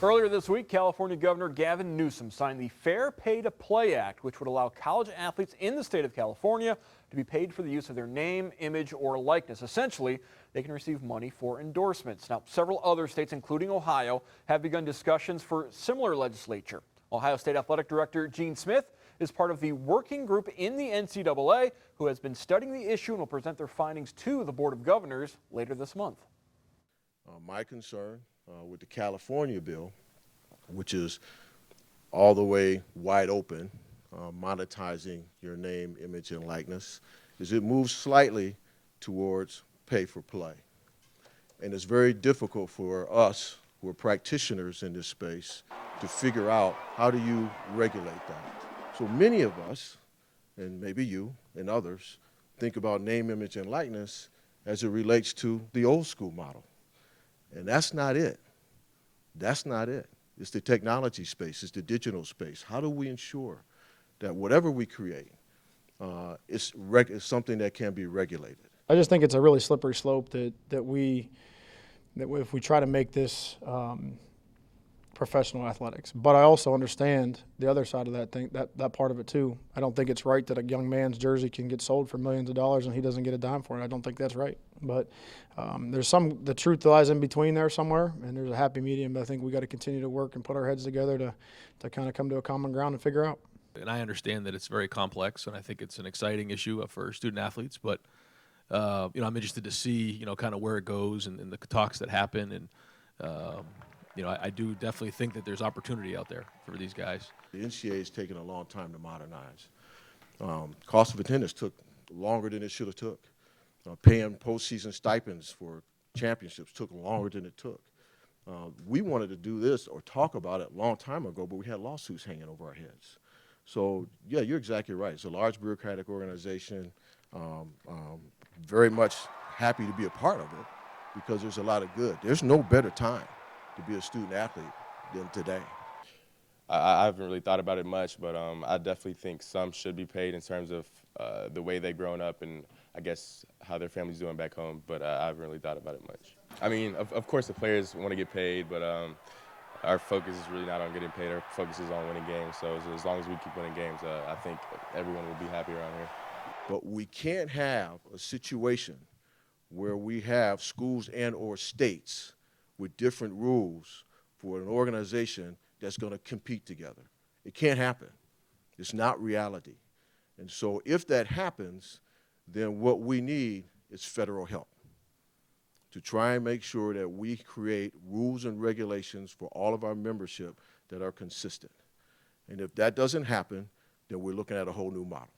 Earlier this week, California Governor Gavin Newsom signed the Fair Pay to Play Act, which would allow college athletes in the state of California to be paid for the use of their name, image, or likeness. Essentially, they can receive money for endorsements. Now, several other states, including Ohio, have begun discussions for similar legislature. Ohio State Athletic Director Gene Smith is part of the working group in the NCAA who has been studying the issue and will present their findings to the Board of Governors later this month. My concern with the California bill, which is all the way wide open, monetizing your name, image, and likeness, is it moves slightly towards pay for play. And it's very difficult for us who are practitioners in this space to figure out how do you regulate that. So many of us, and maybe you and others, think about name, image, and likeness as it relates to the old school model. And that's not it. That's not it. It's the technology space, it's the digital space. How do we ensure that whatever we create is something that can be regulated? I just think it's a really slippery slope that if we try to make this professional athletics. But I also understand the other side of that thing, that part of it too. I don't think it's right that a young man's jersey can get sold for millions of dollars and he doesn't get a dime for it. I don't think that's right. But the truth lies in between there somewhere, and there's a happy medium. But I think we got to continue to work and put our heads together to kind of come to a common ground and figure out. And I understand that it's very complex, and I think it's an exciting issue for student athletes. But I'm interested to see kind of where it goes and the talks that happen. And I do definitely think that there's opportunity out there for these guys. The NCAA has taken a long time to modernize. Cost of attendance took longer than it should have took. Paying postseason stipends for championships took longer than it took. We wanted to do this or talk about it a long time ago, but we had lawsuits hanging over our heads. So, yeah, you're exactly right. It's a large bureaucratic organization. Very much happy to be a part of it because there's a lot of good. There's no better time to be a student athlete than today. I haven't really thought about it much, but I definitely think some should be paid in terms of the way they've grown up and I guess how their family's doing back home, but I haven't really thought about it much. I mean, of course the players want to get paid, but our focus is really not on getting paid. Our focus is on winning games, so as long as we keep winning games, I think everyone will be happy around here. But we can't have a situation where we have schools and or states with different rules for an organization that's going to compete together. It can't happen. It's not reality. And so if that happens, then what we need is federal help to try and make sure that we create rules and regulations for all of our membership that are consistent. And if that doesn't happen, then we're looking at a whole new model.